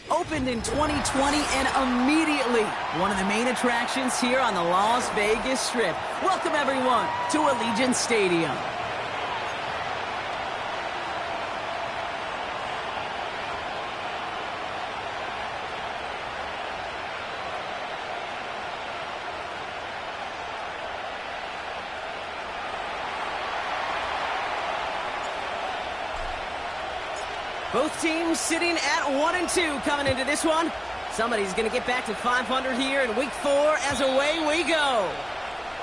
Opened in 2020 and immediately one of the main attractions here on the Las Vegas Strip. Welcome, everyone, to Allegiant Stadium. Both teams sitting at 1-2 coming into this one. Somebody's going to get back to 500 here in week 4 as away we go.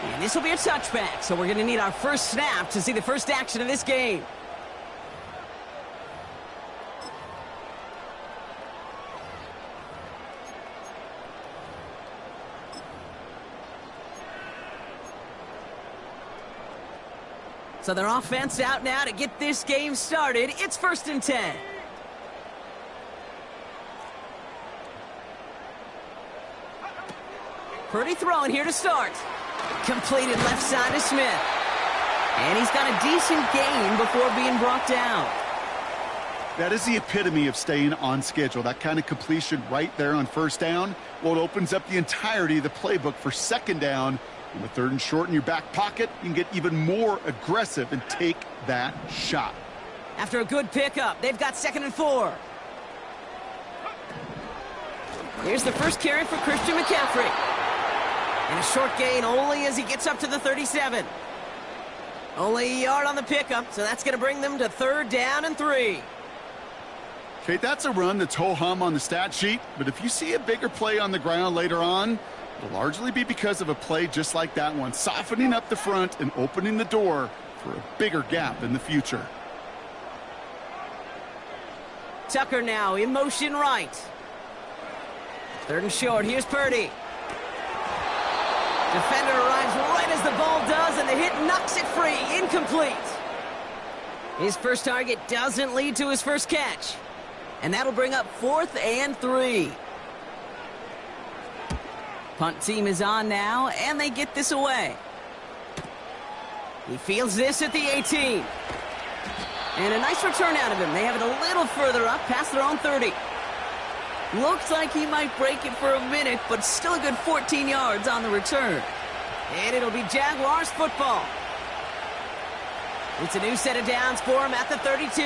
And this will be a touchback, so we're going to need our first snap to see the first action of this game. So their offense out now to get this game started. It's 1st and 10. Purdy throwing here to start. Completed left side to Smith. And he's got a decent gain before being brought down. That is the epitome of staying on schedule. That kind of completion right there on 1st down. Well, it opens up the entirety of the playbook for 2nd down. And with 3rd and short in your back pocket, you can get even more aggressive and take that shot. After a good pickup, they've got 2nd and 4. Here's the first carry for Christian McCaffrey. And a short gain only as he gets up to the 37. Only a yard on the pickup, so that's going to bring them to 3rd down and 3. Okay, that's a run that's ho-hum on the stat sheet, but if you see a bigger play on the ground later on, it'll largely be because of a play just like that one, softening up the front and opening the door for a bigger gap in the future. Tucker now in motion right. 3rd and short, here's Purdy. Defender arrives right as the ball does, and the hit knocks it free. Incomplete. His first target doesn't lead to his first catch. And that'll bring up 4th and 3. Punt team is on now, and they get this away. He fields this at the 18. And a nice return out of him. They have it a little further up, past their own 30. Looks like he might break it for a minute, but still a good 14 yards on the return. And it'll be Jaguars football. It's a new set of downs for him at the 32.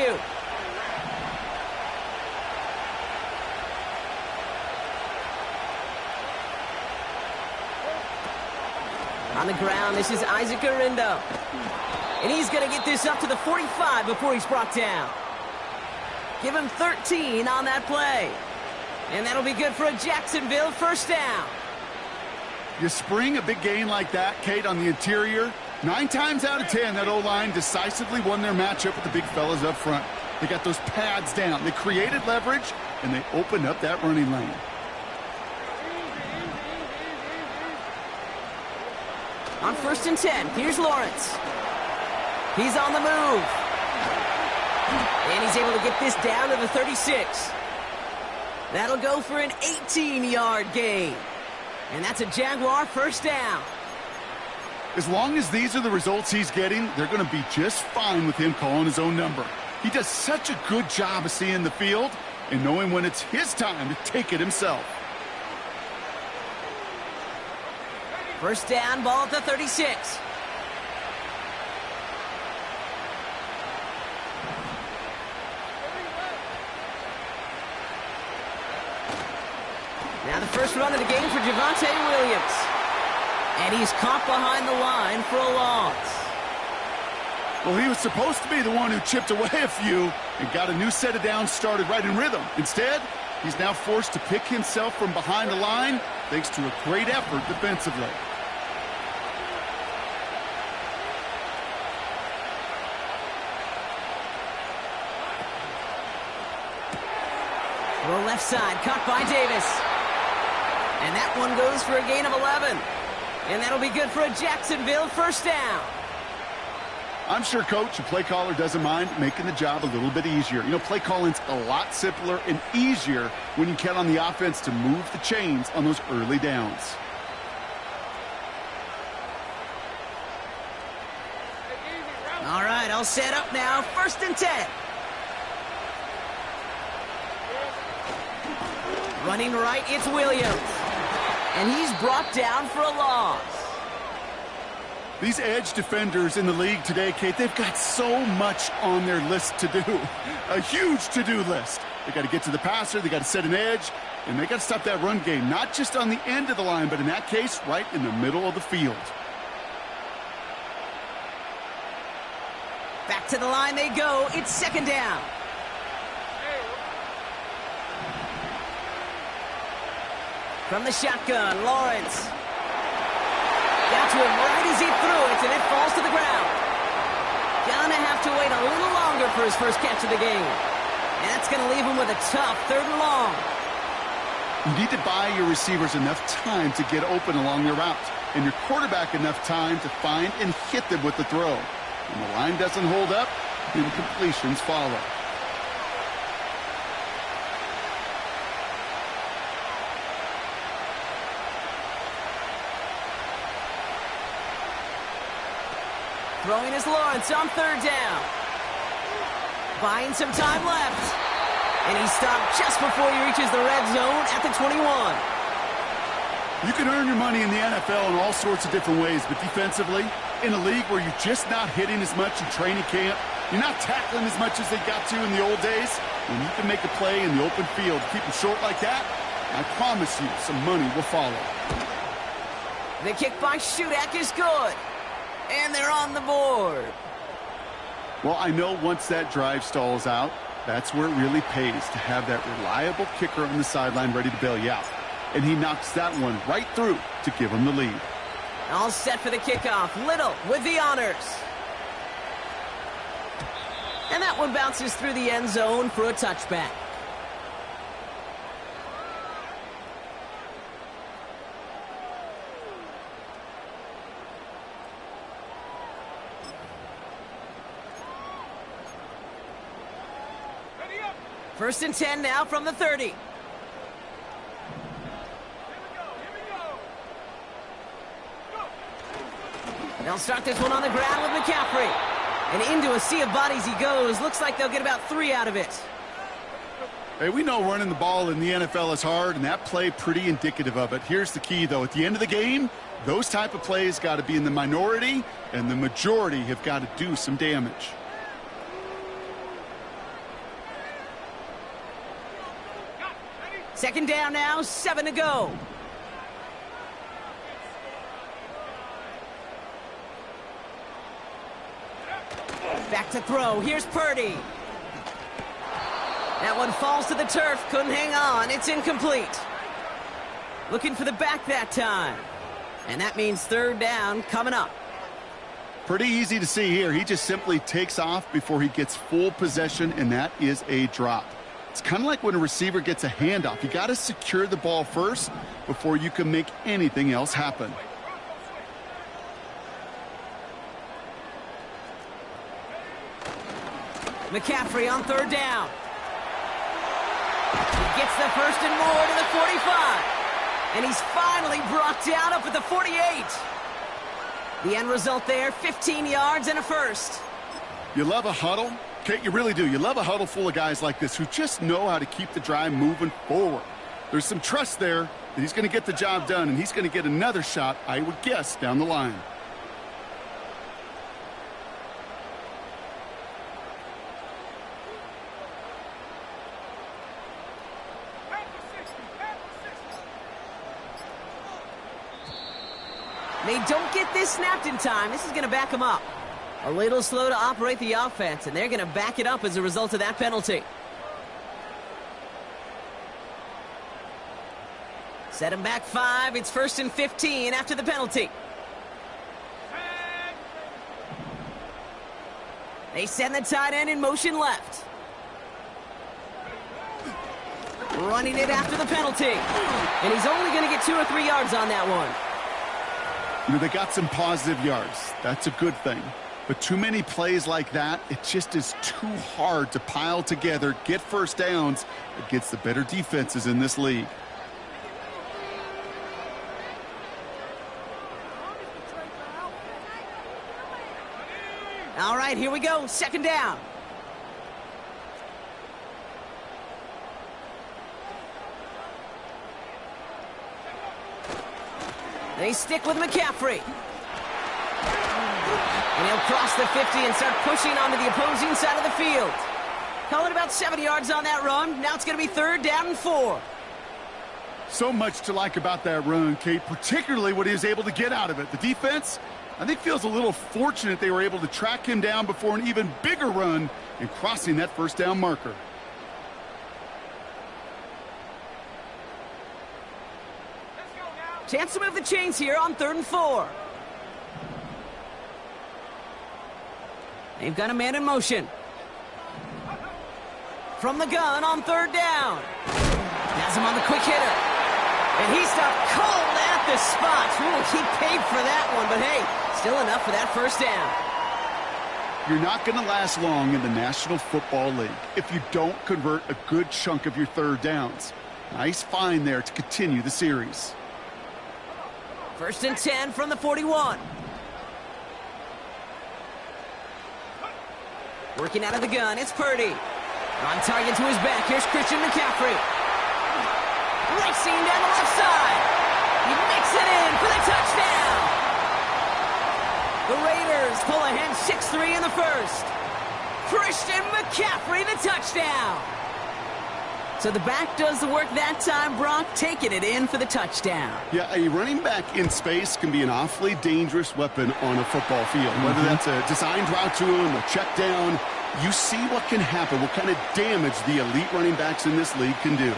On the ground, this is Isaac Arindo. And he's going to get this up to the 45 before he's brought down. Give him 13 on that play. And that'll be good for a Jacksonville 1st down. You spring a big gain like that, Kate, on the interior. 9 times out of 10, that O-line decisively won their matchup with the big fellas up front. They got those pads down. They created leverage, and they opened up that running lane. On 1st and 10, here's Lawrence. He's on the move. And he's able to get this down to the 36. That'll go for an 18-yard gain. And that's a Jaguar 1st down. As long as these are the results he's getting, they're going to be just fine with him calling his own number. He does such a good job of seeing the field and knowing when it's his time to take it himself. 1st down, ball at the 36. Now the first run of the game for Javonte Williams. And he's caught behind the line for a loss. Well, he was supposed to be the one who chipped away a few and got a new set of downs started right in rhythm. Instead, he's now forced to pick himself from behind the line thanks to a great effort defensively. Throw left side, caught by Davis. And that one goes for a gain of 11. And that'll be good for a Jacksonville 1st down. I'm sure, Coach, a play caller doesn't mind making the job a little bit easier. You know, play calling's a lot simpler and easier when you count on the offense to move the chains on those early downs. All right, all set up now. 1st and 10. Running right, it's Williams. And he's brought down for a loss. These edge defenders in the league today, Kate, they've got so much on their list to do. A huge to-do list. They got to get to the passer, they got to set an edge, and they got to stop that run game, not just on the end of the line, but in that case, right in the middle of the field. Back to the line they go. It's second down. From the shotgun, Lawrence. Down to him right as he threw it, and it falls to the ground. Gonna have to wait a little longer for his first catch of the game. And that's gonna leave him with a tough 3rd and long. You need to buy your receivers enough time to get open along their route, and your quarterback enough time to find and hit them with the throw. When the line doesn't hold up, incompletions follow. Throwing is Lawrence on 3rd down. Buying some time left. And he stopped just before he reaches the red zone at the 21. You can earn your money in the NFL in all sorts of different ways, but defensively, in a league where you're just not hitting as much in training camp, you're not tackling as much as they got to in the old days, when you can make a play in the open field, keep them short like that, I promise you some money will follow. The kick by Shudak is good. And they're on the board. Well, I know once that drive stalls out, that's where it really pays to have that reliable kicker on the sideline ready to bail you out. And he knocks that one right through to give him the lead. All set for the kickoff. Little with the honors. And that one bounces through the end zone for a touchback. First and 10 now from the 30. They'll start this one on the ground with McCaffrey. And into a sea of bodies he goes. Looks like they'll get about 3 out of it. Hey, we know running the ball in the NFL is hard, and that play pretty indicative of it. Here's the key, though. At the end of the game, those type of plays got to be in the minority, and the majority have got to do some damage. Second down now, 7 to go. Back to throw. Here's Purdy. That one falls to the turf. Couldn't hang on. It's incomplete. Looking for the back that time. And that means 3rd down coming up. Pretty easy to see here. He just simply takes off before he gets full possession, and that is a drop. It's kind of like when a receiver gets a handoff. You got to secure the ball first before you can make anything else happen. McCaffrey on 3rd down. He gets the first and more to the 45. And he's finally brought down up at the 48. The end result there, 15 yards and a first. You love a huddle? Kate, you really do. You love a huddle full of guys like this who just know how to keep the drive moving forward. There's some trust there that he's going to get the job done, and he's going to get another shot, I would guess, down the line. They don't get this snapped in time. This is going to back them up. A little slow to operate the offense, and they're going to back it up as a result of that penalty. Set him back 5. It's 1st and 15 after the penalty. They send the tight end in motion left. Running it after the penalty. And he's only going to get 2 or 3 yards on that one. You know, they got some positive yards. That's a good thing. But too many plays like that, it just is too hard to pile together, get first downs against the better defenses in this league. All right, here we go. 2nd down. They stick with McCaffrey. And he'll cross the 50 and start pushing onto the opposing side of the field. Call it about 70 yards on that run. Now it's going to be 3rd down and 4. So much to like about that run, Kate, particularly what he was able to get out of it. The defense, I think, feels a little fortunate they were able to track him down before an even bigger run and crossing that 1st down marker. Chance to move the chains here on 3rd and 4. They've got a man in motion. From the gun on 3rd down. Has him on the quick hitter. And he stopped cold at the spot. Ooh, he paid for that one, but hey, still enough for that 1st down. You're not going to last long in the National Football League if you don't convert a good chunk of your 3rd downs. Nice find there to continue the series. 1st and 10 from the 41. Working out of the gun, it's Purdy. On target to his back, here's Christian McCaffrey. Racing down the left side. He makes it in for the touchdown. The Raiders pull ahead 6-3 in the 1st. Christian McCaffrey, the touchdown. So the back does the work that time, Brock, taking it in for the touchdown. Yeah, a running back in space can be an awfully dangerous weapon on a football field. Whether that's a designed route to him, a check down, you see what can happen, what kind of damage the elite running backs in this league can do.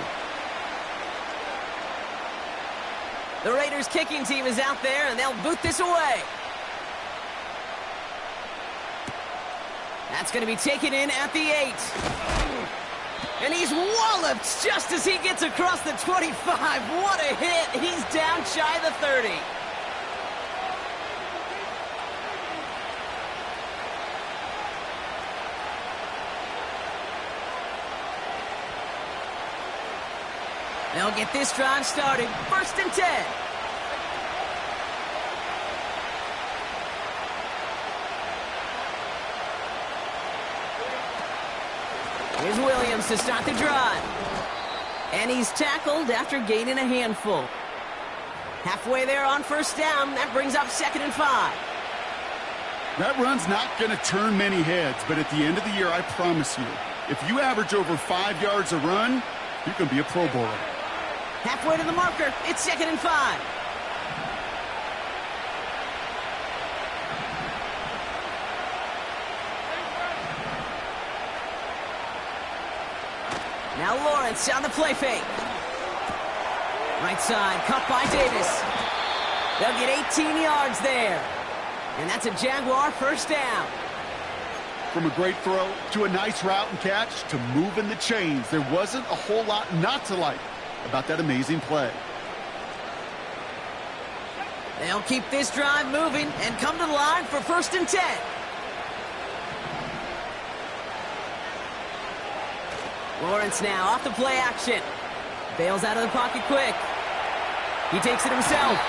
The Raiders kicking team is out there, and they'll boot this away. That's going to be taken in at the 8. And he's walloped just as he gets across the 25. What a hit. He's down shy of the 30. They'll get this drive started. 1st and 10. Here's Williams to start the drive. And he's tackled after gaining a handful. Halfway there on 1st down. That brings up 2nd and 5. That run's not going to turn many heads, but at the end of the year, I promise you, if you average over 5 yards a run, you can be a Pro Bowler. Halfway to the marker. It's 2nd and 5. Now Lawrence on the play fake. Right side, cut by Davis. They'll get 18 yards there. And that's a Jaguar 1st down. From a great throw to a nice route and catch to moving the chains, there wasn't a whole lot not to like about that amazing play. They'll keep this drive moving and come to the line for 1st and 10. Lawrence now off the play action. Bails out of the pocket quick. He takes it himself.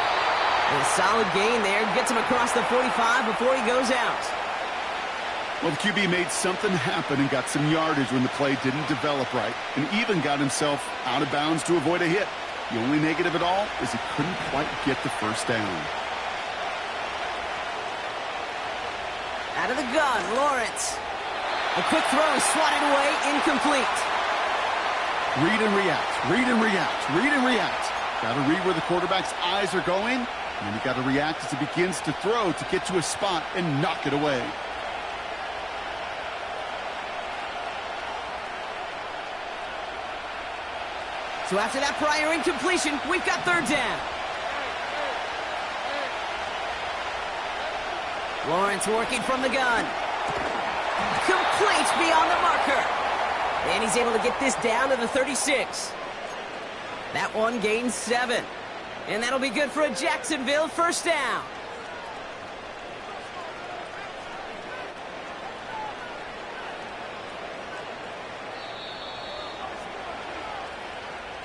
And a solid gain there. Gets him across the 45 before he goes out. Well, the QB made something happen and got some yardage when the play didn't develop right, and even got himself out of bounds to avoid a hit. The only negative at all is he couldn't quite get the 1st down. Out of the gun, Lawrence. A quick throw is swatted away, incomplete. Read and react, read and react, read and react. Got to read where the quarterback's eyes are going, and then you got to react as he begins to throw to get to a spot and knock it away. So after that prior incompletion, we've got 3rd down. Lawrence working from the gun. Complete beyond the marker. And he's able to get this down to the 36. That one gains 7. And that'll be good for a Jacksonville 1st down.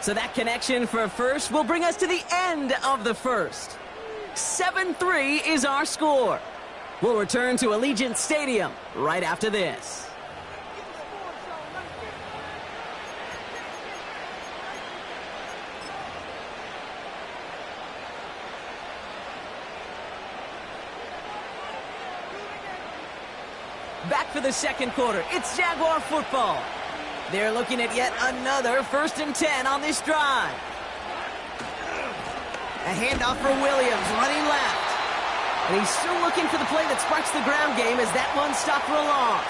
So that connection for a 1st will bring us to the end of the 1st. 7-3 is our score. We'll return to Allegiant Stadium right after this. for the second quarter. It's Jaguar football. They're looking at yet another 1st and 10 on this drive. A handoff for Williams, running left. And he's still looking for the play that sparks the ground game as that one stopped for a loss.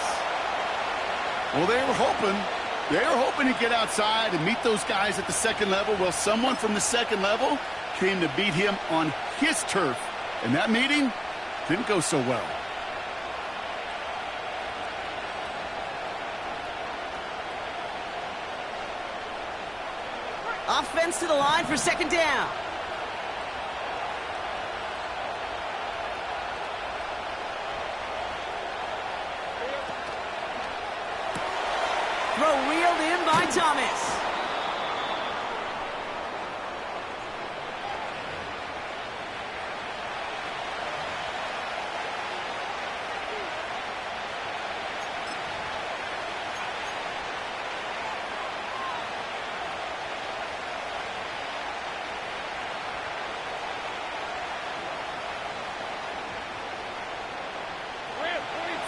Well, they were hoping to get outside and meet those guys at the second level. Well, someone from the second level came to beat him on his turf. And that meeting didn't go so well. Offense to the line for 2nd down. Throw reeled in by Thomas.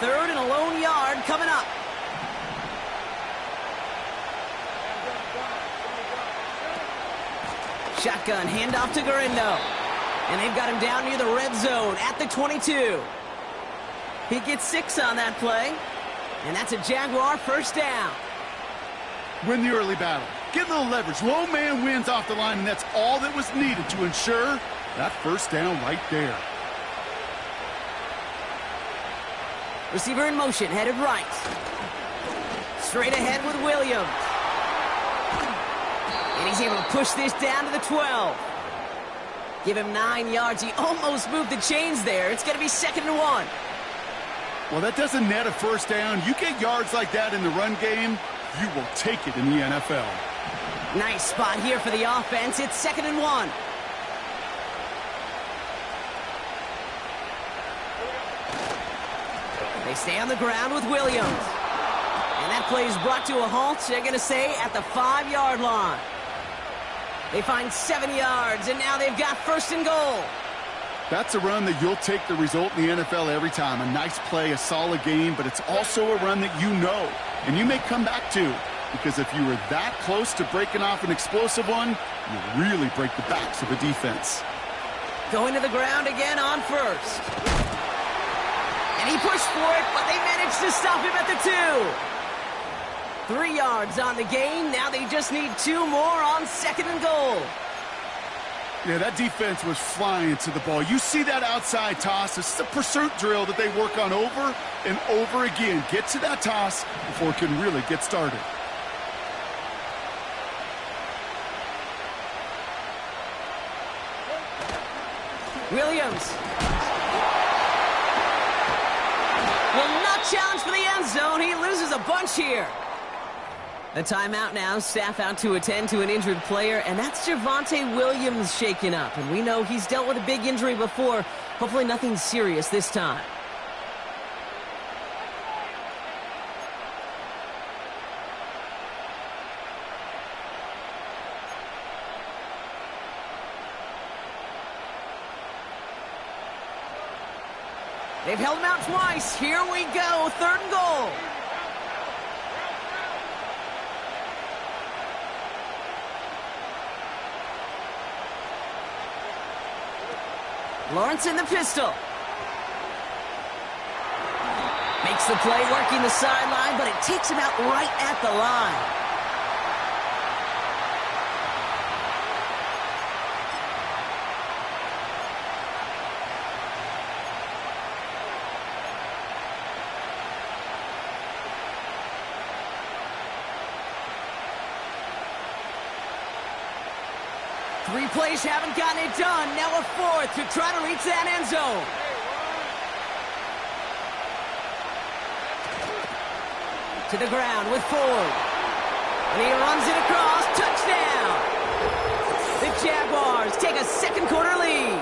Third and a lone yard coming up. Shotgun handoff to Garindo. And they've got him down near the red zone at the 22. He gets 6 on that play. And that's a Jaguar 1st down. Win the early battle. Get a little leverage. Low man wins off the line, and that's all that was needed to ensure that 1st down right there. Receiver in motion, headed right. Straight ahead with Williams. And he's able to push this down to the 12. Give him 9 yards. He almost moved the chains there. It's going to be 2nd and 1. Well, that doesn't net a 1st down. You get yards like that in the run game, you will take it in the NFL. Nice spot here for the offense. It's 2nd and 1. They stay on the ground with Williams. And that play is brought to a halt, they're going to say, at the 5-yard line. They find 7 yards, and now they've got 1st and goal. That's a run that you'll take the result in the NFL every time. A nice play, a solid game, but it's also a run that you know, and you may come back to. Because if you were that close to breaking off an explosive one, you really break the backs of the defense. Going to the ground again on 1st. And he pushed for it, but they managed to stop him at the 2. 3 yards on the gain. Now they just need 2 more on 2nd and goal. Yeah, that defense was flying to the ball. You see that outside toss. This is a pursuit drill that they work on over and over again. Get to that toss before it can really get started. Williams. Will not challenge for the end zone. He loses a bunch here. A timeout now. Staff out to attend to an injured player, and that's Javonte Williams shaken up. And we know he's dealt with a big injury before. Hopefully nothing serious this time. They've held him out twice. Here we go. 3rd and goal. Lawrence in the pistol. Makes the play working the sideline, but it takes him out right at the line. Three plays haven't gotten it done. Now a 4th to try to reach that end zone. To the ground with Ford. And he runs it across. Touchdown! The Jaguars take a 2nd quarter lead.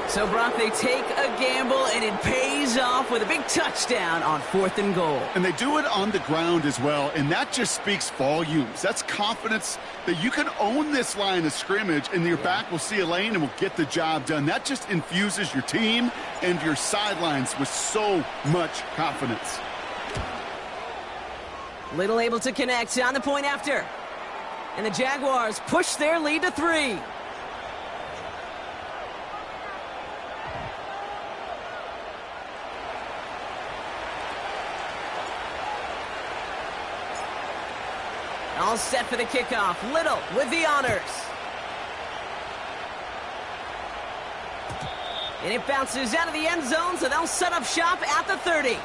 So, Brock, they take a gamble, and it pays off with a big touchdown on 4th and goal. And they do it on the ground as well, and that just speaks volumes. That's confidence that you can own this line of scrimmage, and your back will see a lane and will get the job done. That just infuses your team and your sidelines with so much confidence. Little able to connect on the point after. And the Jaguars push their lead to 3. All set for the kickoff. Little with the honors. And it bounces out of the end zone, so they'll set up shop at the 30.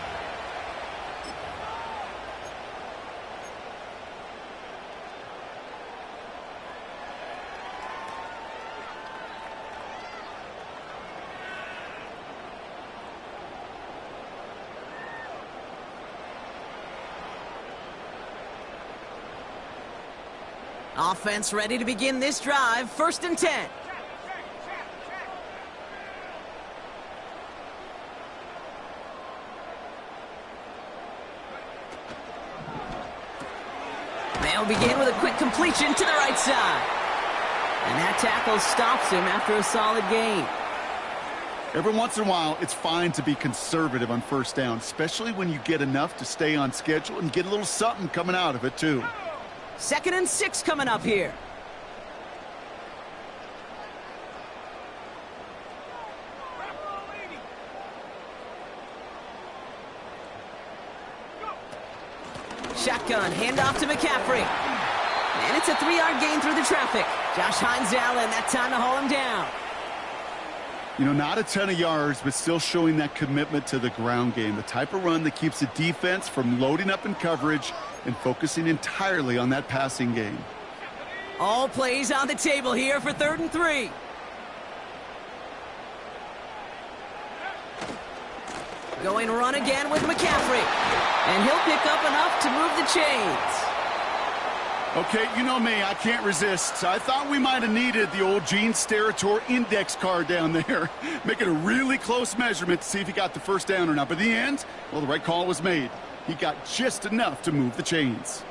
Offense ready to begin this drive. 1st and 10. They'll begin with a quick completion to the right side. And that tackle stops him after a solid gain. Every once in a while, it's fine to be conservative on 1st down, especially when you get enough to stay on schedule and get a little something coming out of it, too. 2nd and 6 coming up here. Shotgun, handoff to McCaffrey. And it's a 3-yard gain through the traffic. Josh Hines Allen, that time to haul him down. You know, not a ton of yards, but still showing that commitment to the ground game. The type of run that keeps the defense from loading up in coverage and focusing entirely on that passing game. All plays on the table here for 3rd and 3. Going run again with McCaffrey. And he'll pick up enough to move the chains. Okay, you know me, I can't resist. I thought we might have needed the old Gene Steratore index card down there. Make it a really close measurement to see if he got the 1st down or not. But in the end, well, the right call was made. He got just enough to move the chains.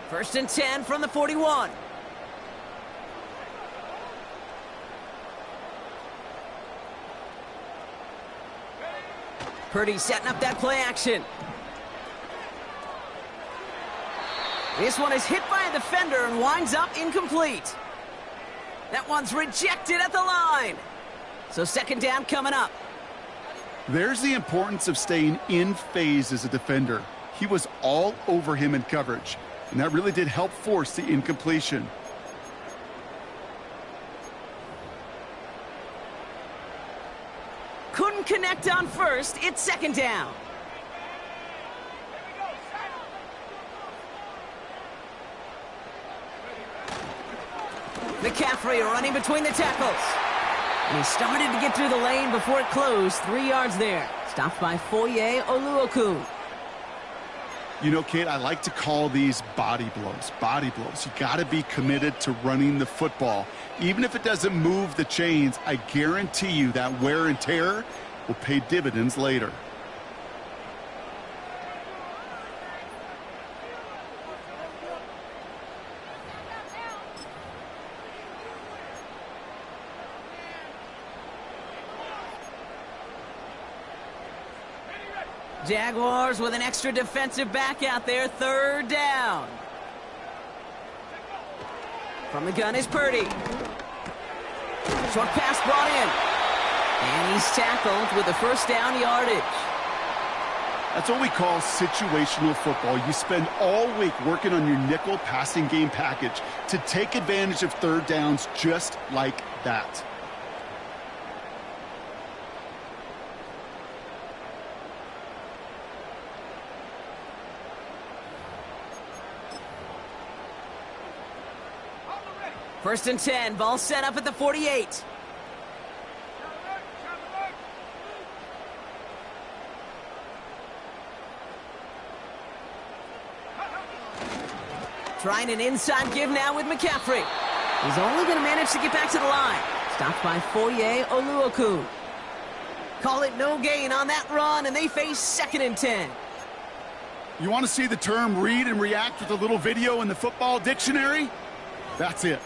First and 10 from the 41. Purdy setting up that play action. This one is hit by a defender and winds up incomplete. That one's rejected at the line. So 2nd down coming up. There's the importance of staying in phase as a defender. He was all over him in coverage, and that really did help force the incompletion. Couldn't connect on 1st. It's 2nd down. McCaffrey running between the tackles. And he started to get through the lane before it closed. 3 yards there. Stopped by Foye Oluokun. You know, Kate, I like to call these body blows. Body blows. You got to be committed to running the football. Even if it doesn't move the chains, I guarantee you that wear and tear will pay dividends later. Jaguars with an extra defensive back out there. 3rd down. From the gun is Purdy. Short pass brought in. And he's tackled with the 1st down yardage. That's what we call situational football. You spend all week working on your nickel passing game package to take advantage of 3rd downs just like that. First and 10, ball set up at the 48. Trying an inside give now with McCaffrey. He's only going to manage to get back to the line. Stopped by Foye Oluokun. Call it no gain on that run, and they face 2nd and 10. You want to see the term read and react with a little video in the football dictionary? That's it.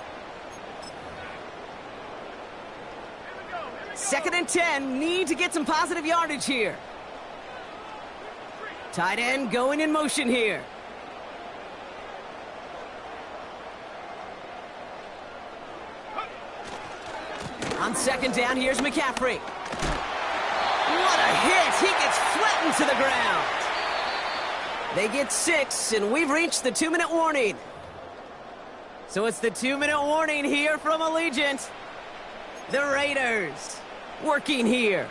2nd and 10, need to get some positive yardage here. Tight end going in motion here. On 2nd down, here's McCaffrey. What a hit! He gets flattened to the ground. They get 6, and we've reached the 2-minute warning. So it's the 2-minute warning here from Allegiant. The Raiders working here.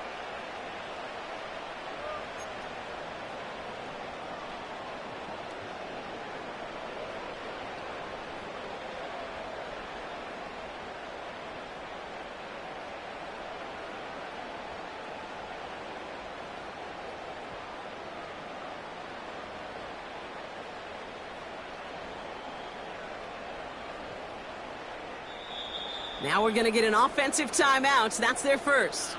Now we're going to get an offensive timeout. That's their first.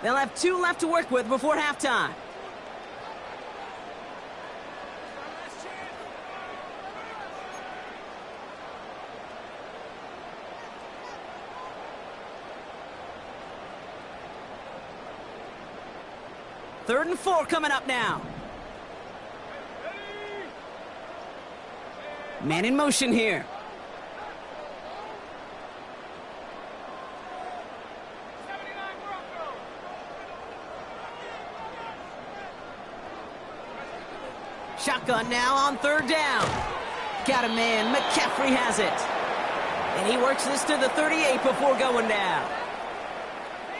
They'll have 2 left to work with before halftime. Third and 4 coming up now. Man in motion here. Shotgun now on 3rd down. Got a man. McCaffrey has it. And he works this to the 38 before going down.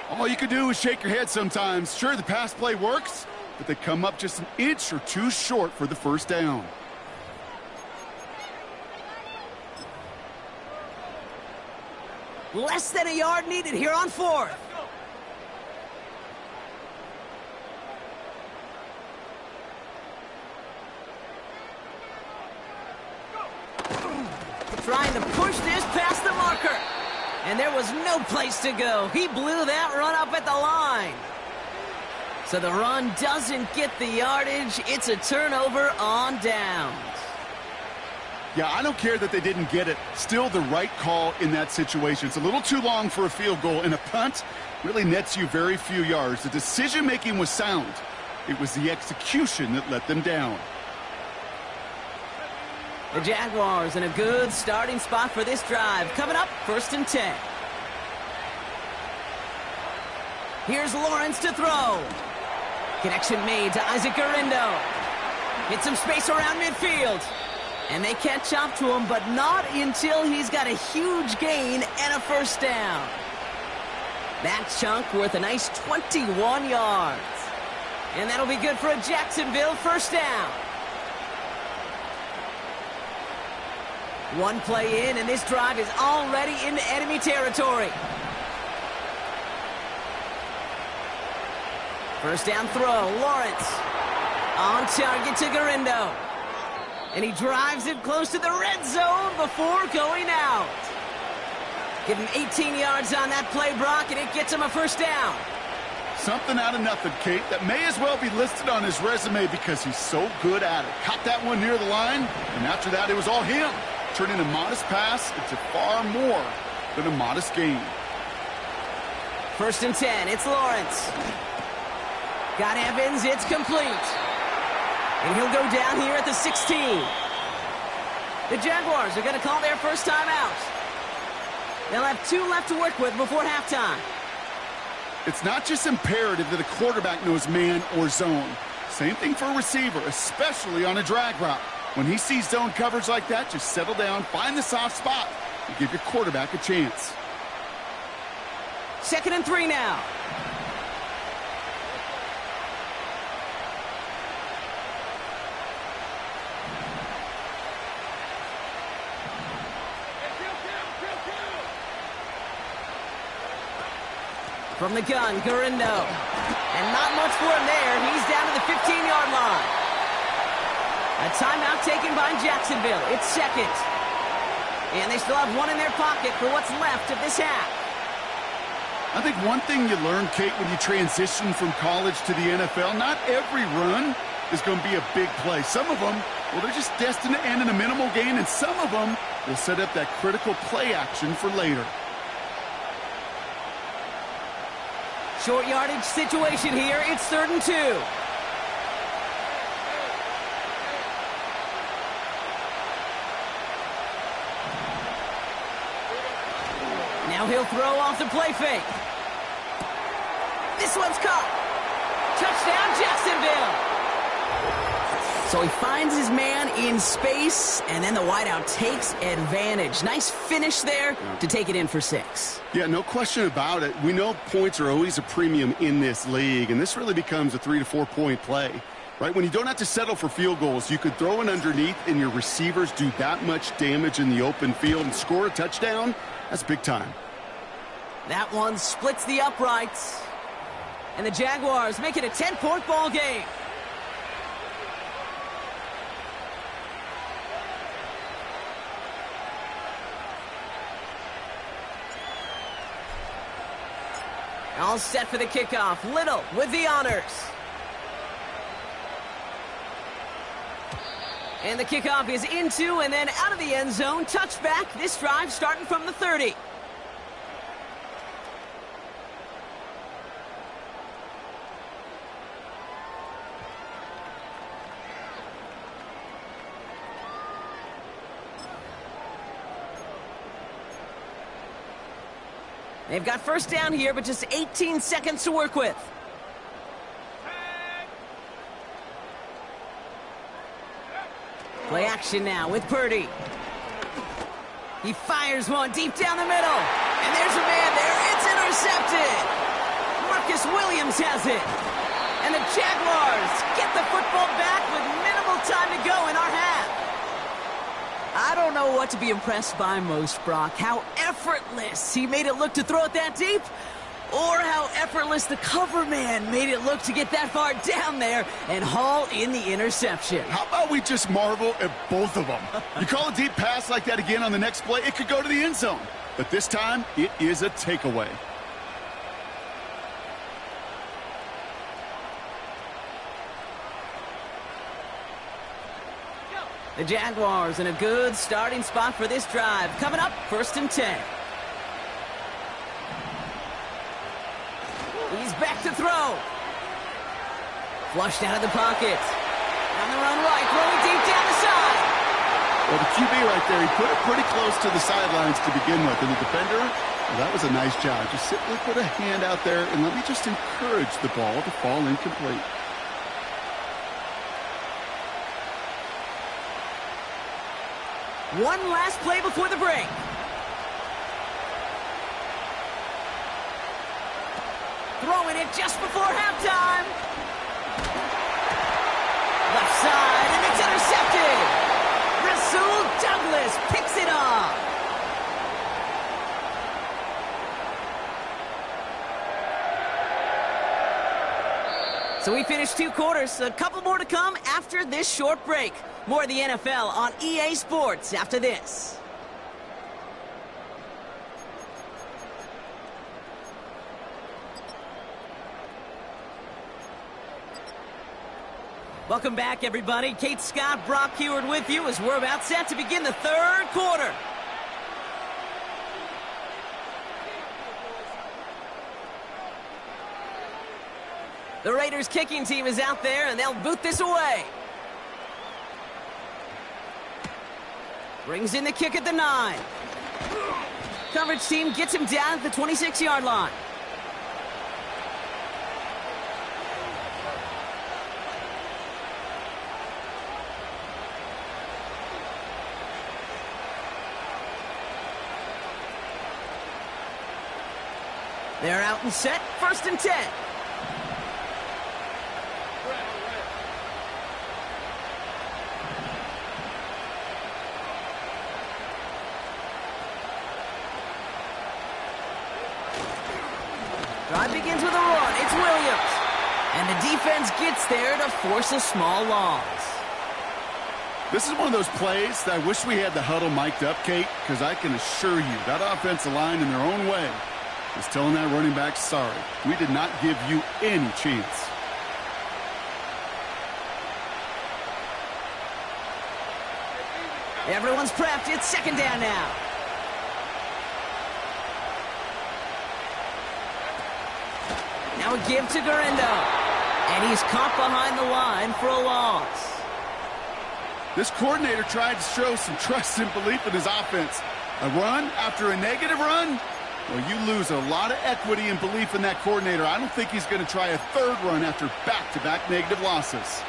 All you can do is shake your head sometimes. Sure, the pass play works, but they come up just an inch or 2 short for the 1st down. Less than a yard needed here on 4th. Trying to push this past the marker. And there was no place to go. He blew that run up at the line. So the run doesn't get the yardage. It's a turnover on downs. Yeah, I don't care that they didn't get it. Still the right call in that situation. It's a little too long for a field goal, and a punt really nets you very few yards. The decision-making was sound. It was the execution that let them down. The Jaguars in a good starting spot for this drive. Coming up, 1st and 10. Here's Lawrence to throw. Connection made to Isaac Garindo. Hit some space around midfield. And they catch up to him, but not until he's got a huge gain and a 1st down. That chunk worth a nice 21 yards. And that'll be good for a Jacksonville 1st down. One play in, and this drive is already into enemy territory. 1st down throw, Lawrence. On target to Garindo. And he drives it close to the red zone before going out. Give him 18 yards on that play, Brock, and it gets him a 1st down. Something out of nothing, Kate, that may as well be listed on his resume because he's so good at it. Caught that one near the line, and after that, it was all him. Turning a modest pass into far more than a modest gain. 1st and 10, it's Lawrence. Got Evans, it's complete. And he'll go down here at the 16. The Jaguars are going to call their 1st timeout. They'll have 2 left to work with before halftime. It's not just imperative that a quarterback knows man or zone. Same thing for a receiver, especially on a drag route. When he sees zone coverage like that, just settle down, find the soft spot, and give your quarterback a chance. 2nd and 3 now. From the gun, Garindo. And not much for him there. He's down to the 15-yard line. A timeout taken by Jacksonville. It's second. And they still have one in their pocket for what's left of this half. I think one thing you learn, Kate, when you transition from college to the NFL, not every run is going to be a big play. Some of them, well, they're just destined to end in a minimal gain, and some of them will set up that critical play action for later. Short yardage situation here. It's 3rd and 2. Now he'll throw off the play fake. This one's caught. Touchdown, Jacksonville. So he finds his man in space, and then the wideout takes advantage. Nice finish there to take it in for 6. Yeah, no question about it. We know points are always a premium in this league, and this really becomes a 3 to 4 point play. Right, when you don't have to settle for field goals, you could throw it underneath and your receivers do that much damage in the open field and score a touchdown. That's big time. That one splits the uprights. And the Jaguars make it a 10-point ball game. All set for the kickoff. Little with the honors. And the kickoff is into and then out of the end zone. Touchback. This drive starting from the 30. They've got first down here, but just 18 seconds to work with. Play action now with Purdy. He fires one deep down the middle. And there's a man there. It's intercepted. Marcus Williams has it. And the Jaguars get the football back with minimal time to go in our half. I don't know what to be impressed by most, Brock. How effortless he made it look to throw it that deep, or how effortless the cover man made it look to get that far down there and haul in the interception. How about we just marvel at both of them? You call a deep pass like that again on the next play, it could go to the end zone. But this time, it is a takeaway. The Jaguars in a good starting spot for this drive. Coming up, 1st and 10. He's back to throw. Flushed out of the pocket. On the run right, throwing deep down the side. Well, the QB right there, he put it pretty close to the sidelines to begin with. And the defender, well, that was a nice job. Just simply put a hand out there and let me just encourage the ball to fall incomplete. One last play before the break. Throwing it just before halftime. Left side, and it's intercepted. Rasul Douglas picks it off. So we finished 2 quarters. A couple more to come after this short break. More of the NFL on EA Sports after this. Welcome back, everybody. Kate Scott, Brock Heward with you as we're about set to begin the 3rd quarter. The Raiders kicking team is out there, and they'll boot this away. Brings in the kick at the 9. Coverage team gets him down at the 26-yard line. They're out and set, 1st and 10. Drive begins with a run. It's Williams. And the defense gets there to force a small loss. This is one of those plays that I wish we had the huddle mic'd up, Kate, because I can assure you that offensive line in their own way is telling that running back, sorry, we did not give you any chance. Everyone's prepped. It's second down now. Now a give to Garindo. And he's caught behind the line for a loss. This coordinator tried to show some trust and belief in his offense. A run after a negative run? Well, you lose a lot of equity and belief in that coordinator. I don't think he's going to try a third run after back-to-back negative losses.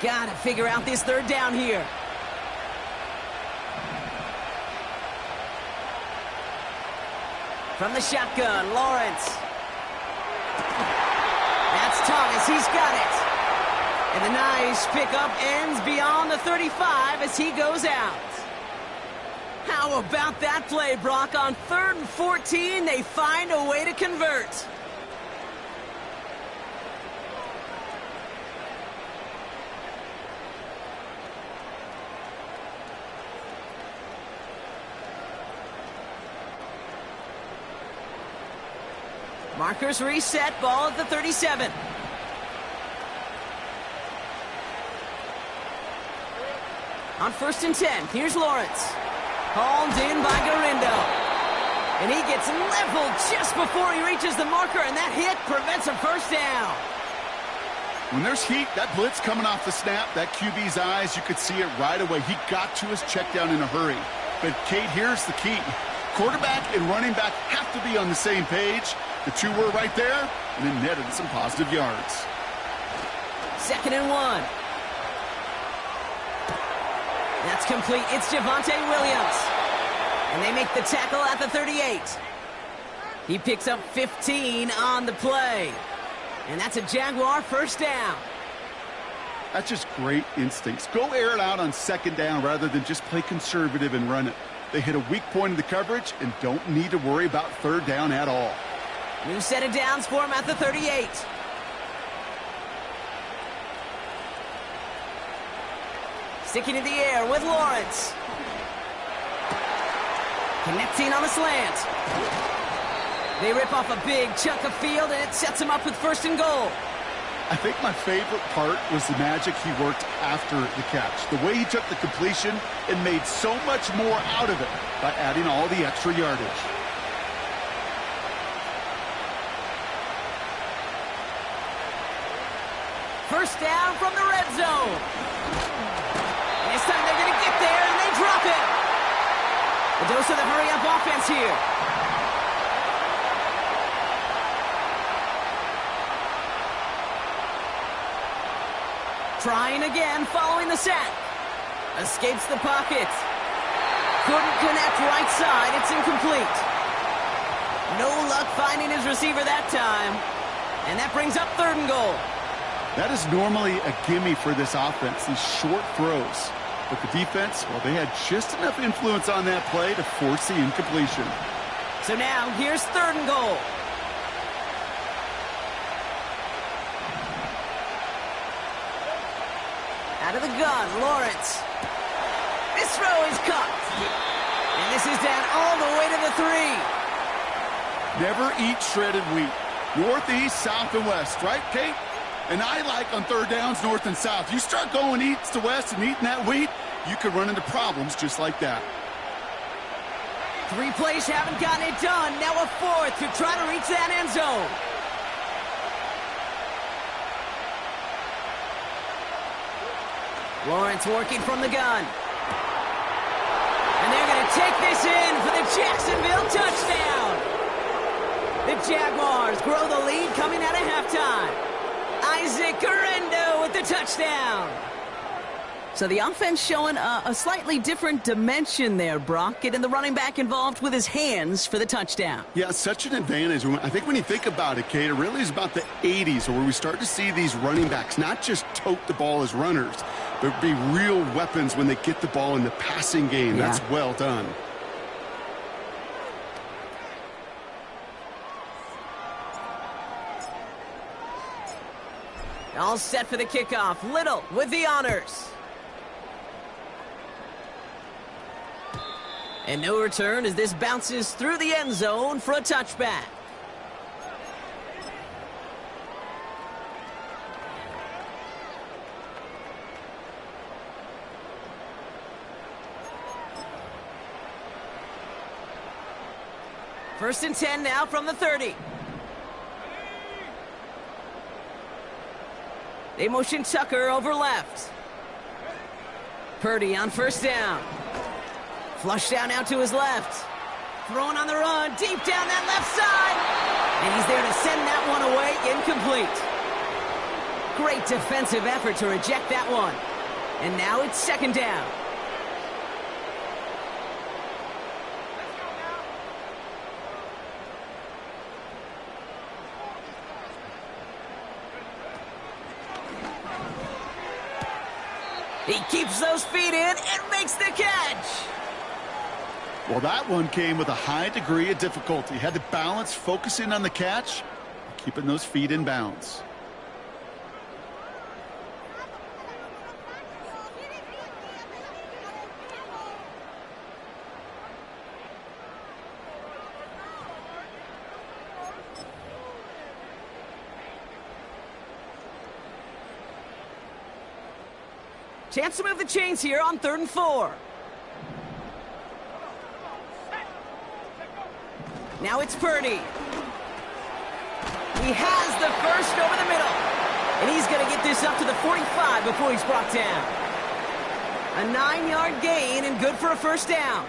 Gotta figure out this third down here. From the shotgun, Lawrence. That's Thomas. He's got it. And the nice pickup ends beyond the 35 as he goes out. How about that play, Brock? On 3rd and 14, they find a way to convert. Markers reset, ball at the 37. On 1st and 10, here's Lawrence. Hauled in by Garindo. And he gets leveled just before he reaches the marker, and that hit prevents a first down. When there's heat, that blitz coming off the snap, that QB's eyes, you could see it right away. He got to his check down in a hurry. But, Kate, here's the key. Quarterback and running back have to be on the same page. The two were right there, and it netted some positive yards. 2nd and 1. That's complete. It's Javonte Williams. And they make the tackle at the 38. He picks up 15 on the play. And that's a Jaguar first down. That's just great instincts. Go air it out on 2nd down rather than just play conservative and run it. They hit a weak point in the coverage and don't need to worry about 3rd down at all. New set of downs for him at the 38. Sticking in the air with Lawrence. Connecting on a slant. They rip off a big chunk of field, and it sets him up with 1st and goal. I think my favorite part was the magic he worked after the catch. The way he took the completion and made so much more out of it by adding all the extra yardage. First down from the red zone. And this time they're going to get there, and they drop it. A dose of the hurry-up offense here. Trying again following the sack. Escapes the pocket. Couldn't connect right side. It's incomplete. No luck finding his receiver that time. And that brings up 3rd and goal. That is normally a gimme for this offense, these short throws. But the defense, well, they had just enough influence on that play to force the incompletion. So now, here's 3rd and goal. Out of the gun, Lawrence. This throw is caught. And this is down all the way to the 3. Never eat shredded wheat. North, east, south, and west. Right, Kate? And I like on 3rd downs, north and south. You start going east to west and eating that wheat, you could run into problems just like that. 3 plays haven't gotten it done. Now a 4th to try to reach that end zone. Lawrence working from the gun. And they're going to take this in for the Jacksonville touchdown. The Jaguars grow the lead coming out of halftime. Isaac Garindo with the touchdown. So the offense showing a slightly different dimension there, Brock. Getting the running back involved with his hands for the touchdown. Yeah, such an advantage. I think when you think about it, Kate, it really is about the 80s where we start to see these running backs not just tote the ball as runners, There'll be real weapons when they get the ball in the passing game. Yeah. That's well done. All set for the kickoff. Little with the honors. And no return as this bounces through the end zone for a touchback. First and 10 now from the 30. They motion Tucker over left. Purdy on first down. Flush down out to his left. Throwing on the run, deep down that left side. And he's there to send that one away, incomplete. Great defensive effort to reject that one. And now it's second down. He keeps those feet in and makes the catch. Well, that one came with a high degree of difficulty. Had to balance focusing on the catch, keeping those feet in bounds. Chance to move the chains here on 3rd and 4. Now it's Purdy. He has the first over the middle. And he's going to get this up to the 45 before he's brought down. A 9-yard gain and good for a first down.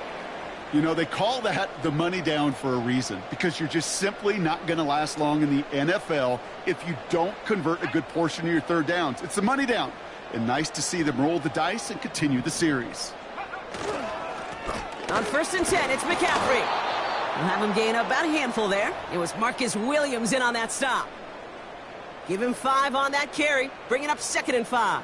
You know, they call that the money down for a reason, because you're just simply not going to last long in the NFL if you don't convert a good portion of your third downs. It's the money down. And nice to see them roll the dice and continue the series. On 1st and 10, it's McCaffrey. We'll have him gain about a handful there. It was Marcus Williams in on that stop. Give him 5 on that carry. Bring it up 2nd and 5.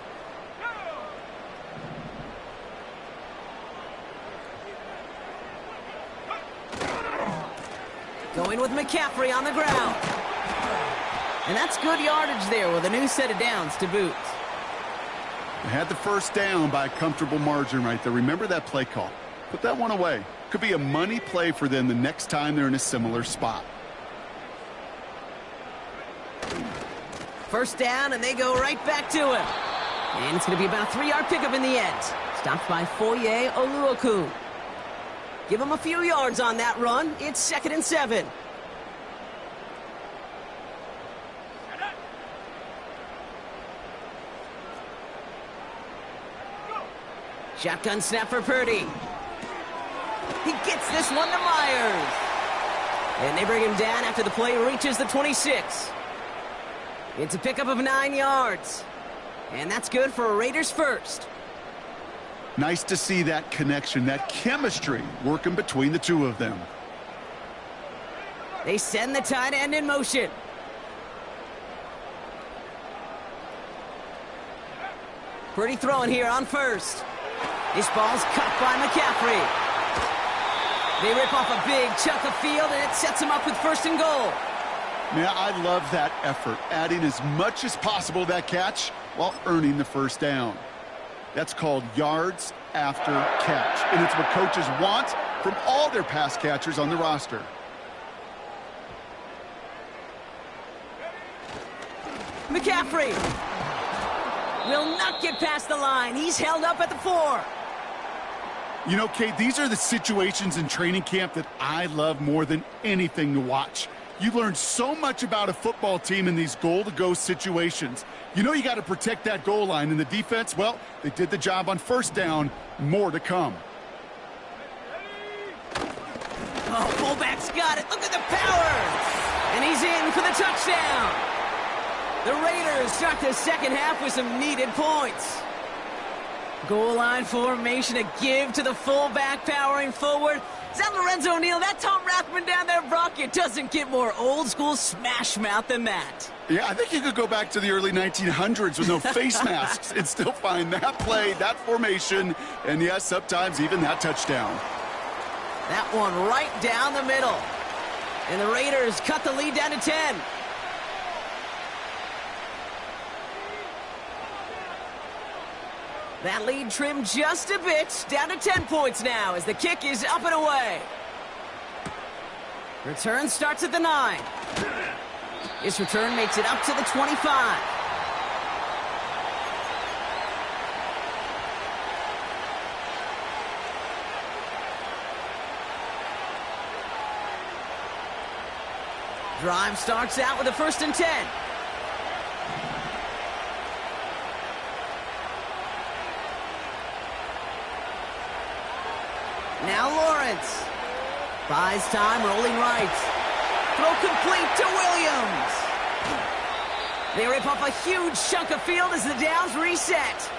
Going with McCaffrey on the ground. And that's good yardage there with a new set of downs to boot. They had the first down by a comfortable margin right there. Remember that play call. Put that one away. Could be a money play for them the next time they're in a similar spot. First down, and they go right back to him. And it's going to be about a 3-yard pickup in the end. Stopped by Foye Oluokun. Give him a few yards on that run. It's 2nd and 7. Shotgun snap for Purdy. He gets this one to Myers. And they bring him down after the play reaches the 26. It's a pickup of 9 yards. And that's good for a Raiders first. Nice to see that connection, that chemistry working between the two of them. They send the tight end in motion. Purdy throwing here on first. This ball's caught by McCaffrey. They rip off a big chunk of field, and it sets them up with 1st and goal. Man, I love that effort, adding as much as possible to that catch while earning the first down. That's called yards after catch, and it's what coaches want from all their pass catchers on the roster. McCaffrey will not get past the line. He's held up at the 4. You know, Kate, these are the situations in training camp that I love more than anything to watch. You learn so much about a football team in these goal-to-go situations. You know you got to protect that goal line, and the defense, well, they did the job on first down. More to come. Oh, fullback's got it. Look at the power. And he's in for the touchdown. The Raiders start the second half with some needed points. Goal line formation, a give to the fullback powering forward. Is that Lorenzo O'Neal? That Tom Rathman down there, Brock? It doesn't get more old-school smash mouth than that. Yeah, I think you could go back to the early 1900s with no face masks and still find that play, that formation, and yes, sometimes even that touchdown. That one right down the middle. And the Raiders cut the lead down to 10. That lead trimmed just a bit, down to 10 points now as the kick is up and away. Return starts at the 9. This return makes it up to the 25. Drive starts out with a 1st and 10. Now Lawrence. Buys time, rolling right. Throw complete to Williams. They rip off a huge chunk of field as the downs reset.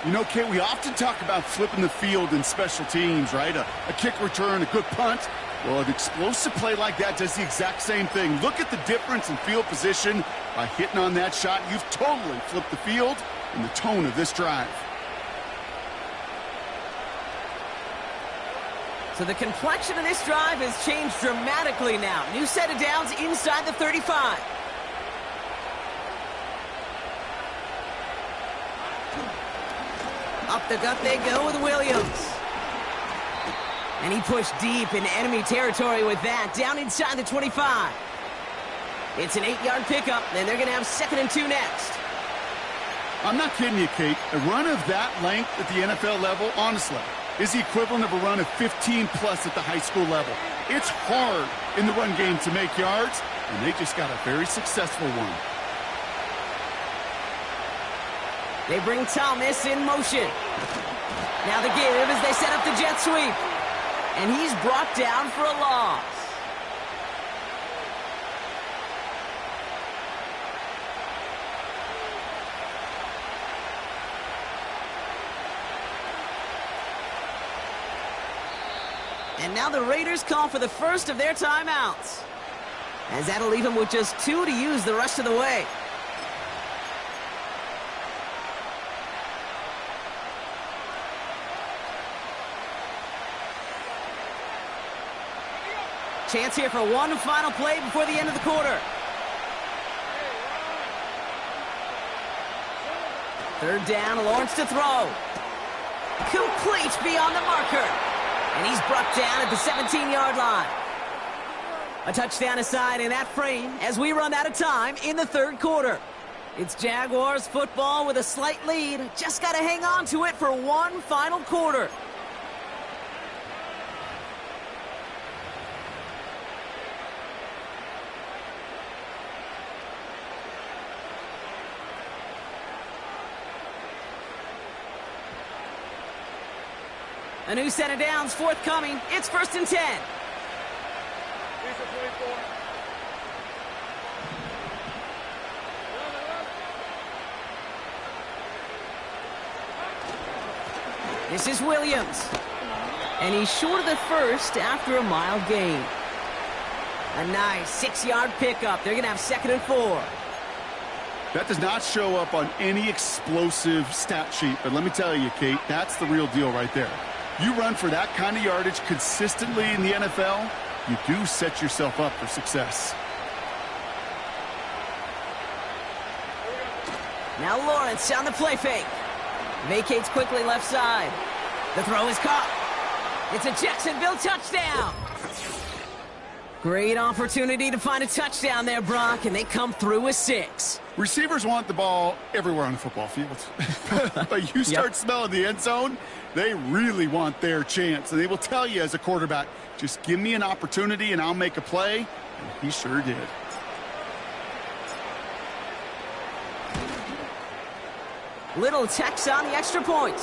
You know, Kate, we often talk about flipping the field in special teams, right? A kick return, a good punt. Well, an explosive play like that does the exact same thing. Look at the difference in field position. By hitting on that shot, you've totally flipped the field and the tone of this drive. So the complexion of this drive has changed dramatically now. New set of downs inside the 35. Up the gut they go with Williams. And he pushed deep in enemy territory with that, down inside the 25. It's an 8-yard pickup, and they're going to have 2nd and 2 next. I'm not kidding you, Kate. A run of that length at the NFL level, honestly, is the equivalent of a run of 15-plus at the high school level. It's hard in the run game to make yards, and they just got a very successful one. They bring Thomas in motion. Now the give as they set up the jet sweep. And he's brought down for a loss. And now the Raiders call for the first of their timeouts, as that'll leave them with just 2 to use the rest of the way. Chance here for one final play before the end of the quarter. 3rd down, Lawrence to throw. Complete beyond the marker. And he's brought down at the 17-yard line. A touchdown aside in that frame as we run out of time in the 3rd quarter. It's Jaguars football with a slight lead. Just got to hang on to it for one final quarter. A new set of downs forthcoming. It's 1st and 10. This is Williams. And he's short of the first after a mile gain. A nice 6-yard pickup. They're going to have 2nd and 4. That does not show up on any explosive stat sheet. But let me tell you, Kate, that's the real deal right there. You run for that kind of yardage consistently in the NFL, you do set yourself up for success. Now Lawrence on the play fake. Vacates quickly left side. The throw is caught. It's a Jacksonville touchdown. Great opportunity to find a touchdown there, Brock, and they come through with 6. Receivers want the ball everywhere on the football field. But you start smelling the end zone, they really want their chance. And they will tell you as a quarterback, just give me an opportunity and I'll make a play. And he sure did. Little tacks on the extra point.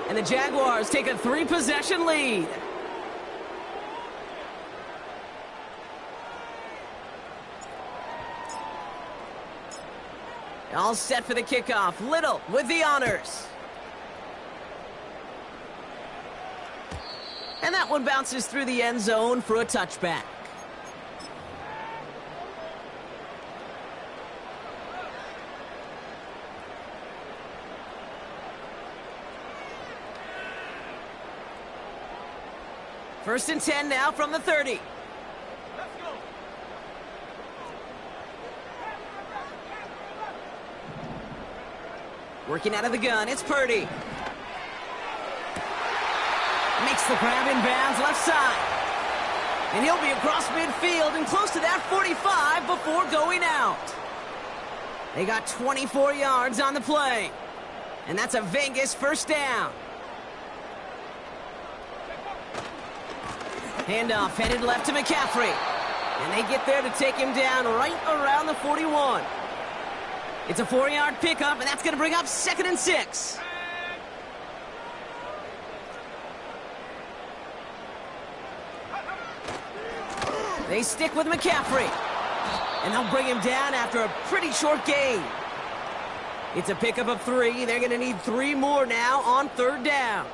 And the Jaguars take a 3-possession lead. All set for the kickoff. Little with the honors. And And that one bounces through the end zone for a touchback. First and 10 now from the 30. Let's go. Working out of the gun, it's Purdy. Makes the grab in bounds left side. And he'll be across midfield and close to that 45 before going out. They got 24 yards on the play. And that's a Vegas first down. Handoff headed left to McCaffrey. And they get there to take him down right around the 41. It's a 4-yard pickup, and that's going to bring up 2nd and 6. They stick with McCaffrey. And they'll bring him down after a pretty short gain. It's a pickup of 3. They're going to need 3 more now on 3rd down.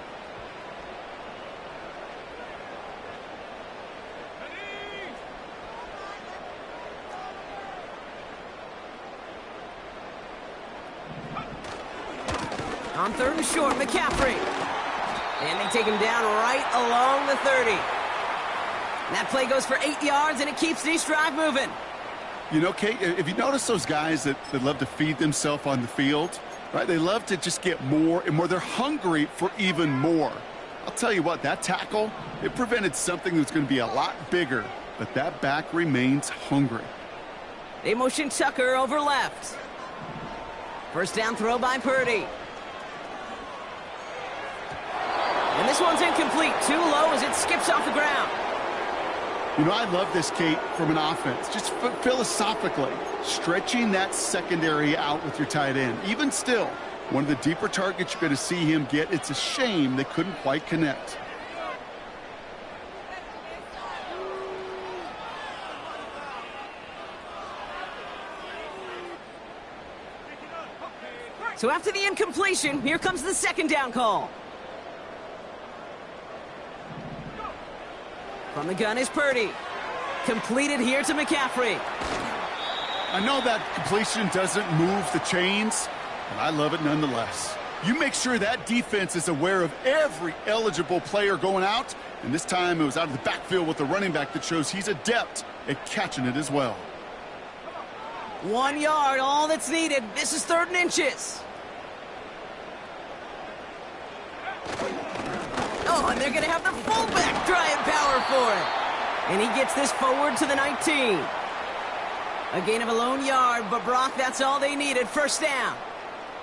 On 3rd and short, McCaffrey. And they take him down right along the 30. And that play goes for 8 yards, and it keeps this drive moving. You know, Kate, if you notice those guys that love to feed themselves on the field, right? They love to just get more and more. They're hungry for even more. I'll tell you what, that tackle, it prevented something that's going to be a lot bigger, but that back remains hungry. They motion Tucker over left. First down throw by Purdy. And this one's incomplete. Too low as it skips off the ground. You know, I love this, Kate, from an offense. Just philosophically, stretching that secondary out with your tight end. Even still, one of the deeper targets you're going to see him get. It's a shame they couldn't quite connect. So after the incompletion, here comes the 2nd down call. From the gun is Purdy. Completed here to McCaffrey. I know that completion doesn't move the chains, but I love it nonetheless. You make sure that defense is aware of every eligible player going out, and this time it was out of the backfield with a running back that shows he's adept at catching it as well. 1 yard, all that's needed. This is 3rd and inches. Oh, and they're going to have the fullback trying power for it. And he gets this forward to the 19. A gain of a lone yard, but Brock, that's all they needed. First down.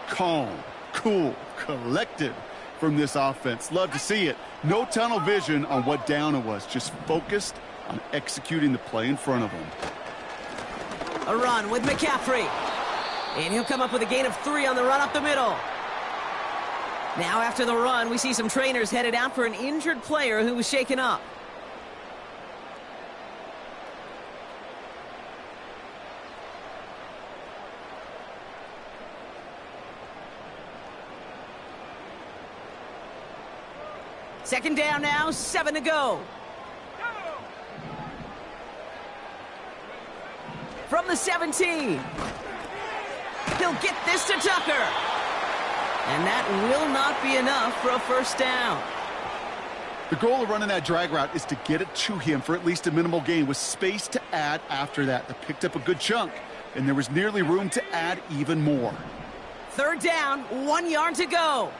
Calm, cool, collected from this offense. Love to see it. No tunnel vision on what down it was. Just focused on executing the play in front of them. A run with McCaffrey. And he'll come up with a gain of 3 on the run up the middle. Now after the run, we see some trainers headed out for an injured player who was shaken up. Second down now, 7 to go. From the 17. He'll get this to Tucker. And that will not be enough for a first down. The goal of running that drag route is to get it to him for at least a minimal gain with space to add after that. They picked up a good chunk, and there was nearly room to add even more. 3rd down, 1 yard to go.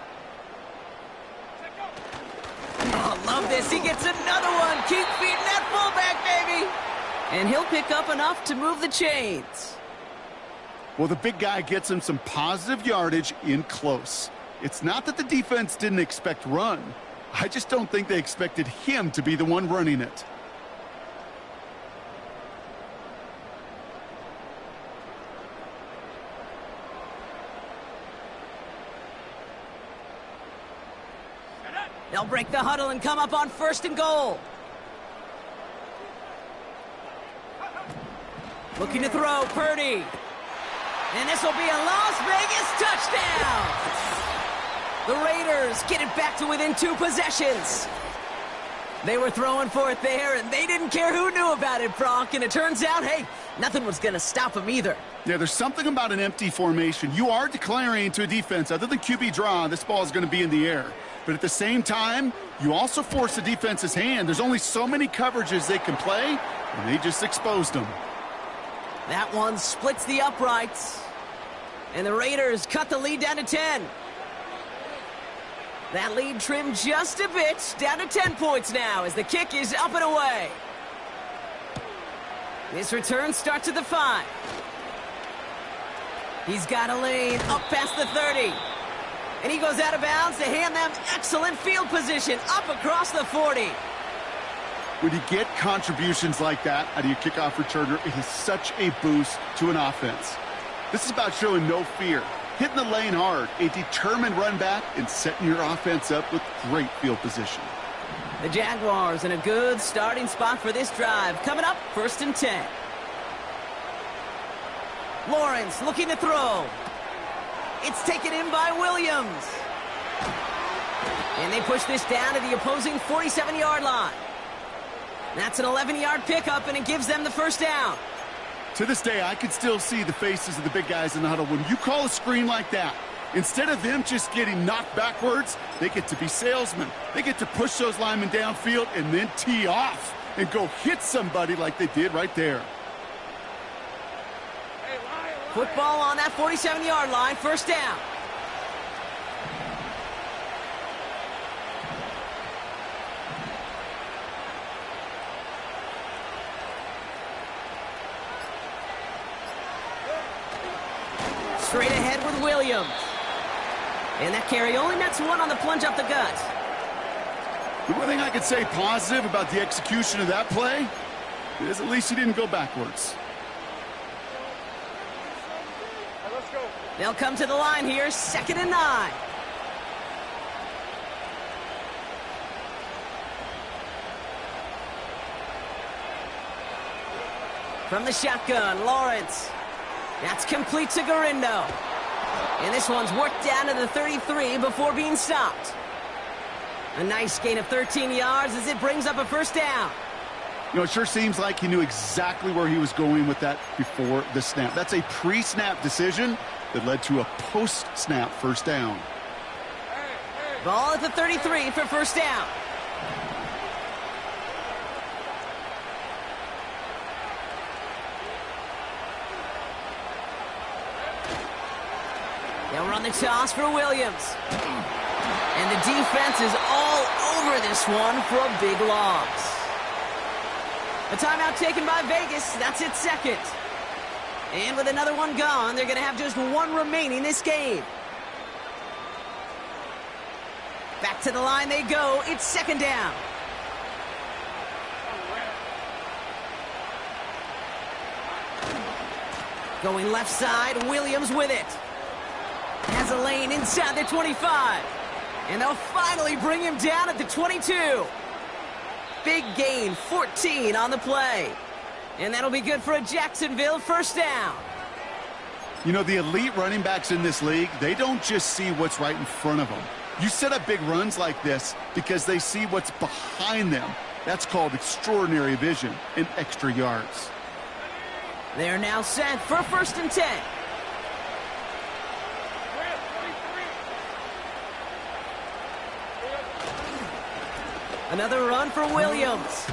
Oh, love this. He gets another one. Keep feeding that fullback, baby. And he'll pick up enough to move the chains. Well, the big guy gets him some positive yardage in close. It's not that the defense didn't expect run. I just don't think they expected him to be the one running it. They'll break the huddle and come up on 1st and goal. Looking to throw, Purdy. And this will be a Las Vegas touchdown. The Raiders get it back to within 2 possessions. They were throwing for it there, and they didn't care who knew about it, Brock. And it turns out, hey, nothing was going to stop them either. Yeah, there's something about an empty formation. You are declaring to a defense, other than QB draw, this ball is going to be in the air. But at the same time, you also force the defense's hand. There's only so many coverages they can play, and they just exposed them. That one splits the uprights. And the Raiders cut the lead down to 10. That lead trimmed just a bit, down to 10 points now as the kick is up and away. This return starts at the 5. He's got a lane up past the 30. And he goes out of bounds to hand them excellent field position up across the 40. When you get contributions like that out of your kickoff returner, it is such a boost to an offense. This is about showing no fear, hitting the lane hard, a determined run back, and setting your offense up with great field position. The Jaguars in a good starting spot for this drive. Coming up, 1st and 10. Lawrence looking to throw. It's taken in by Williams. And they push this down to the opposing 47-yard line. That's an 11-yard pickup, and it gives them the first down. To this day, I can still see the faces of the big guys in the huddle. When you call a screen like that, instead of them just getting knocked backwards, they get to be salesmen. They get to push those linemen downfield and then tee off and go hit somebody like they did right there. Football on that 47-yard line, first down. Straight ahead with Williams. And that carry only nets one on the plunge up the gut. The one thing I could say positive about the execution of that play is at least he didn't go backwards. They'll come to the line here, 2nd and 9. From the shotgun, Lawrence. That's complete to Garindo. And this one's worked down to the 33 before being stopped. A nice gain of 13 yards as it brings up a first down. You know, it sure seems like he knew exactly where he was going with that before the snap. That's a pre-snap decision that led to a post-snap first down. Ball at the 33 for first down. They'll run the toss for Williams. And the defense is all over this one for a big loss. A timeout taken by Vegas. That's its second. And with another one gone, they're going to have just one remaining this game. Back to the line they go. It's second down. Going left side, Williams with it. Has a lane inside the 25. And they'll finally bring him down at the 22. Big gain, 14 on the play. And that'll be good for a Jacksonville first down. You know, the elite running backs in this league, they don't just see what's right in front of them. You set up big runs like this because they see what's behind them. That's called extraordinary vision and extra yards. They're now set for 1st and 10. Another run for Williams.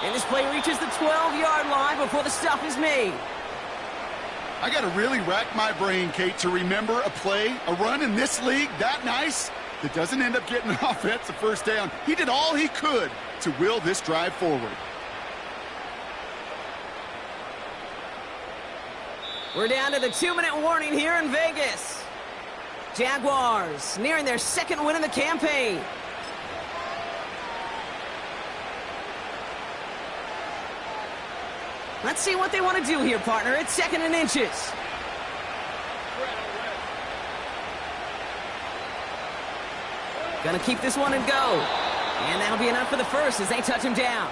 And this play reaches the 12-yard line before the stop is made. I got to really rack my brain, Kate, to remember a play, a run in this league that nice that doesn't end up getting an offensive first down. He did all he could to will this drive forward. We're down to the 2-minute warning here in Vegas. Jaguars nearing their second win in the campaign. Let's see what they want to do here, partner. It's 2nd and inches. Gonna keep this one and go. And that'll be enough for the first as they touch him down.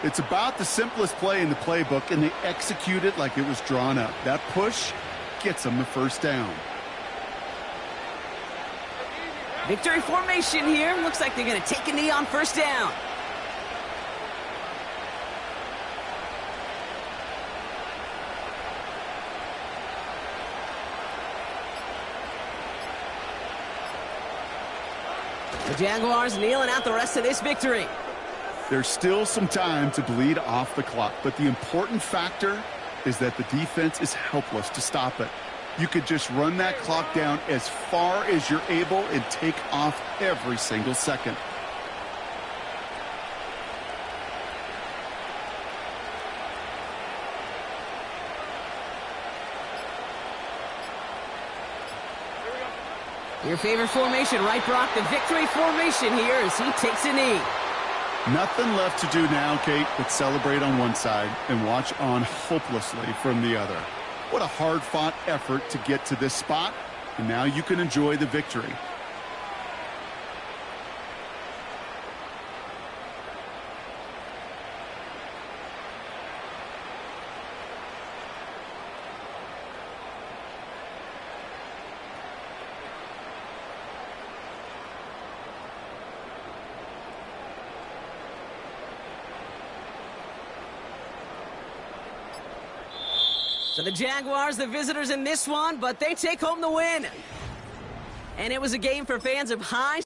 It's about the simplest play in the playbook, and they execute it like it was drawn up. That push gets them the first down. Victory formation here. Looks like they're going to take a knee on first down. The Jaguars kneeling out the rest of this victory. There's still some time to bleed off the clock, but the important factor is that the defense is helpless to stop it. You could just run that clock down as far as you're able and take off every single second. Your favorite formation, right, Brock? The victory formation here as he takes a knee. Nothing left to do now, Kate, but celebrate on one side and watch on hopelessly from the other. What a hard-fought effort to get to this spot, and now you can enjoy the victory. So the Jaguars, the visitors in this one, but they take home the win. And it was a game for fans of high